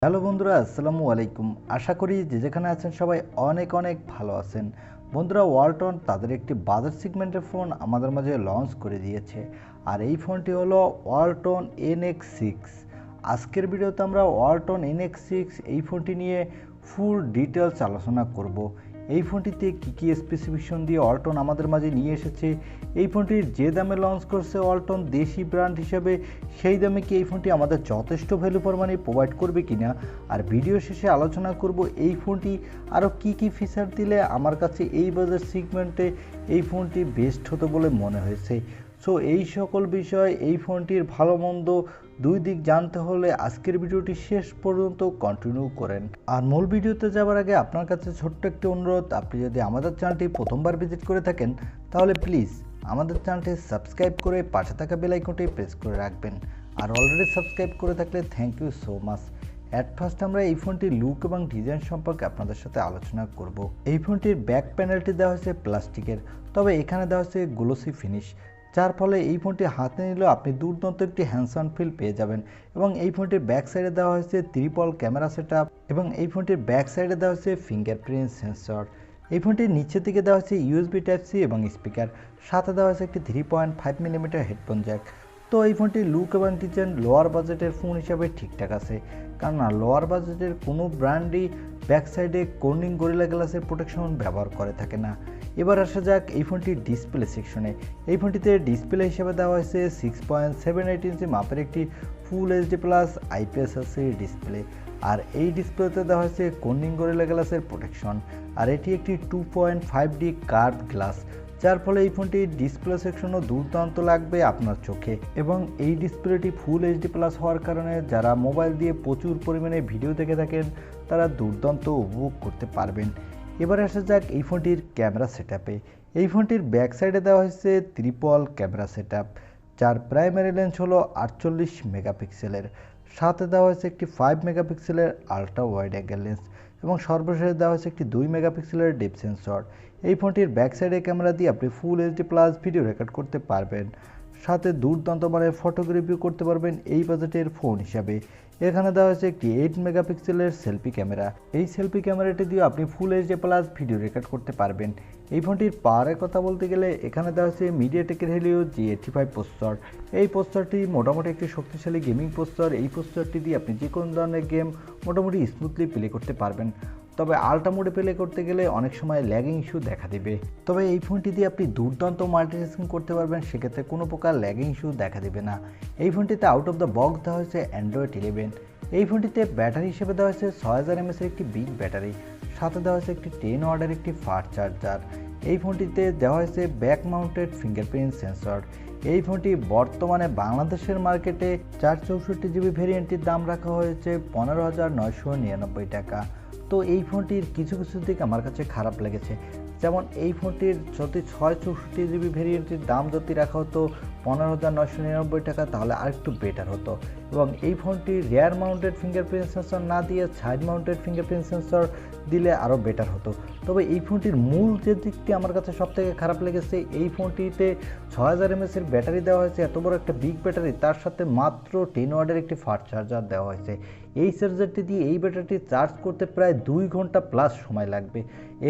Hello বন্ধুরা, আসসালামু আলাইকুম। আশা করি যে যেখানে আছেন সবাই অনেক অনেক ভালো আছেন। বন্ধুরা, ওয়ালটন তাদের একটি বাজেট সেগমেন্টের ফোন আমাদের মাঝে লঞ্চ করে দিয়েছে, আর এই ফোনটি হলো ওয়ালটন NX6। আজকের ভিডিওতে আমরা ওয়ালটন NX6 এই ফোনটি নিয়ে ফুল ডিটেলস আলোচনা করব। এই ফোনটিতে কী স্পেসিফিকেশন দিয়ে ওয়ালটন আমাদের মাঝে নিয়ে এসেছে, এই ফোনটির যে দামে লঞ্চ করছে ওয়ালটন দেশি ব্র্যান্ড হিসেবে, সেই দামে কি এই ফোনটি আমাদের যথেষ্ট ভ্যালু ফর মানি প্রোভাইড করবে কিনা। আর ভিডিও শেষে আলোচনা করব এই ফোনটি আরও কী ফিচার দিলে আমার কাছে এই বাজার সেগমেন্টে এই ফোনটি বেস্ট হতো বলে মনে হয়েছে। সো এই সকল বিষয় এই ফোনটির ভালো মন্দ দুই দিক জানতে হলে আজকের ভিডিওটি শেষ পর্যন্ত কন্টিনিউ করেন। আর মূল ভিডিওতে যাওয়ার আগে আপনার কাছে ছোট্ট একটি অনুরোধ, আপনি যদি আমাদের চ্যানেলটি প্রথমবার ভিজিট করে থাকেন তাহলে প্লিজ আমাদের চ্যানেলটি সাবস্ক্রাইব করে পাশে থাকা বেল আইকনটি প্রেস করে রাখবেন। আর অলরেডি সাবস্ক্রাইব করে থাকলে thank you so much. At first আমরা এই ফোনটির লুক এবং ডিজাইন সম্পর্কে আপনাদের সাথে আলোচনা করব। এই ফোনটির ব্যাক প্যানেলটি দেওয়া হয়েছে প্লাস্টিকের, তবে এখানে দেওয়া হয়েছে গ্লোসি ফিনিশ, যার ফলে এই ফোনটি হাতে নিলেও আপনি দুর্দান্ত একটি হ্যান্ডসাম ফিল পেয়ে যাবেন। এবং এই ফোনটির ব্যাক সাইডে দেওয়া হয়েছে ট্রিপল ক্যামেরা সেটআপ, এবং এই ফোনটির ব্যাক সাইডে দেওয়া হয়েছে ফিঙ্গারপ্রিন্ট সেন্সর। এই ফোনটির নিচের দিকে দেওয়া হয়েছে USB Type-C এবং স্পিকার, সাথে দেওয়া হয়েছে একটি 3.5mm হেডফোন জ্যাক। তো এই ফোনটির লুক এবং ডিজাইন লোয়ার বাজেটের ফোন হিসাবে ঠিকঠাক আছে, কারণ লোয়ার বাজেটের কোনো ব্র্যান্ডই ব্যাক সাইডে কর্নিং গরিলা গ্লাসের প্রোটেকশন ব্যবহার করে থাকে না। এবার আসা যাক এই ফোনটির ডিসপ্লে সেকশনে। এই ফোনটিতে ডিসপ্লে হিসেবে দেওয়া হয়েছে 6.78 ইঞ্চি মাপের একটি ফুল HD+ IPS ডিসপ্লে, আর এই ডিসপ্লেতে দেওয়া হয়েছে কর্নিং গরিলা গ্লাসের প্রোটেকশন, আর এটি একটি 2.5D কার্ভ গ্লাস, যার ফলে এই ফোনটির ডিসপ্লে সেকশনও দুর্দান্ত লাগবে আপনার চোখে। এবং এই ডিসপ্লেটি ফুল HD+ হওয়ার কারণে যারা মোবাইল দিয়ে প্রচুর পরিমাণে ভিডিও দেখে থাকেন তারা দুর্দান্ত উপভোগ করতে পারবেন। এবার আসা যাক এই ফোনটির ক্যামেরা সেটআপে। এই ফোনটির ব্যাক সাইডে দেওয়া হয়েছে ট্রিপল ক্যামেরা সেটআপ, যার প্রাইমারি লেন্স হলো 48 মেগাপিক্সেলের, সাথে দেওয়া হয়েছে একটি 5 মেগাপিক্সেলের আলট্রা ওয়াইড অ্যাঙ্গেল লেন্স, এবং সর্বশেষ দেওয়া হয়েছে একটি 2 মেগাপিক্সেলের ডেপ সেন্সর। এই ফোনটির ব্যাক সাইডে ক্যামেরা দিয়ে আপনি ফুল HD+ ভিডিও রেকর্ড করতে পারবেন, সাথে দুর্দান্ত মানের ফটোগ্রাফি করতে পারবেন এই বাজেটের ফোন হিসাবে। এখানে দেওয়া হয়েছে একটি 8 মেগাপিক্সেলের সেলফি ক্যামেরা, এই সেলফি ক্যামেরাটি দিয়ে আপনি ফুল HD+ ভিডিও রেকর্ড করতে পারবেন। এই ফোনটির পাওয়ারের কথা বলতে গেলে এখানে দেওয়া হয়েছে মিডিয়াটেকের হেলিও G85 প্রসেসর। এই প্রসেসরটি মোটামুটি একটি শক্তিশালী গেমিং প্রসেসর। এই প্রসেসরটি দিয়ে আপনি যে কোনো ধরনের গেম মোটামুটি স্মুথলি প্লে করতে পারবেন, তবে আল্ট্রা মোডে প্লে করতে গেলে অনেক সময় ল্যাগিং ইস্যু দেখা দিবে। তবে এই ফোনটি দিয়ে আপনি দুর্দান্ত মাল্টিটাস্কিং করতে পারবেন, সেক্ষেত্রে কোনো প্রকার ল্যাগিং ইস্যু দেখা দিবে না। এই ফোনটিতে আউট অফ দ্য বক্স দেওয়া হয়েছে Android 11। এই ফোনটিতে ব্যাটারি হিসেবে দেওয়া হয়েছে 6000 mAh একটি বিগ ব্যাটারি, সাথে দেওয়া হয়েছে একটি 10 ওয়াটের একটি ফাস্ট চার্জার। এই ফোনটিতে দেওয়া হয়েছে ব্যাক মাউন্টেড ফিঙ্গারপ্রিন্ট সেন্সর। এই ফোনটি বর্তমানে বাংলাদেশের মার্কেটে 464GB ভেরিয়েন্টটির দাম রাখা হয়েছে 15,999 টাকা। তো এই ফোনটির কিছু দিক আমার কাছে খারাপ লেগেছে, যেমন এই ফোনটির যদি 664GB ভেরিয়েন্টের দাম যদি রাখা হতো 15,999 টাকা তাহলে আরেকটু বেটার হতো, এবং এই ফোনটি রিয়ার মাউন্টেড ফিঙ্গারপ্রিন্ট সেন্সর না দিয়ে সাইড মাউন্টেড ফিঙ্গারপ্রিন্ট সেন্সর দিলে আরও বেটার হতো। তবে এই ফোনটির মূল যে দিকটি আমার কাছে সবথেকে খারাপ লেগেছে, এই ফোনটিতে 6000 mAh ব্যাটারি দেওয়া হয়েছে, এত বড় একটা বিগ ব্যাটারি, তার সাথে মাত্র 10 ওয়াটের একটি ফাস্ট চার্জার দেওয়া হয়েছে। এই চার্জারটি দিয়ে এই ব্যাটারিটি চার্জ করতে প্রায় 2 ঘন্টা প্লাস সময় লাগবে।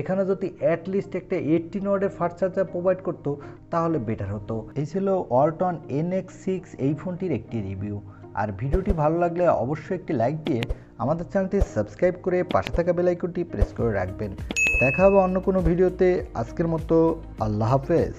এখানে যদি অ্যাটলিস্ট একটা 18 ওয়াটের ফাস্ট চার্জার প্রোভাইড করতো তাহলে বেটার হতো। এই ছিল ওয়ালটন NX6 এই ফোনটির একটি রিভিউ। আর ভিডিওটি ভালো লাগলে অবশ্যই একটি লাইক দিয়ে আমাদের চ্যানেলটি সাবস্ক্রাইব করে পাশে থাকা বেল আইকনটি প্রেস করে রাখবেন। দেখা হবে অন্য কোনো ভিডিওতে। আজকের মতো আল্লাহ হাফেজ।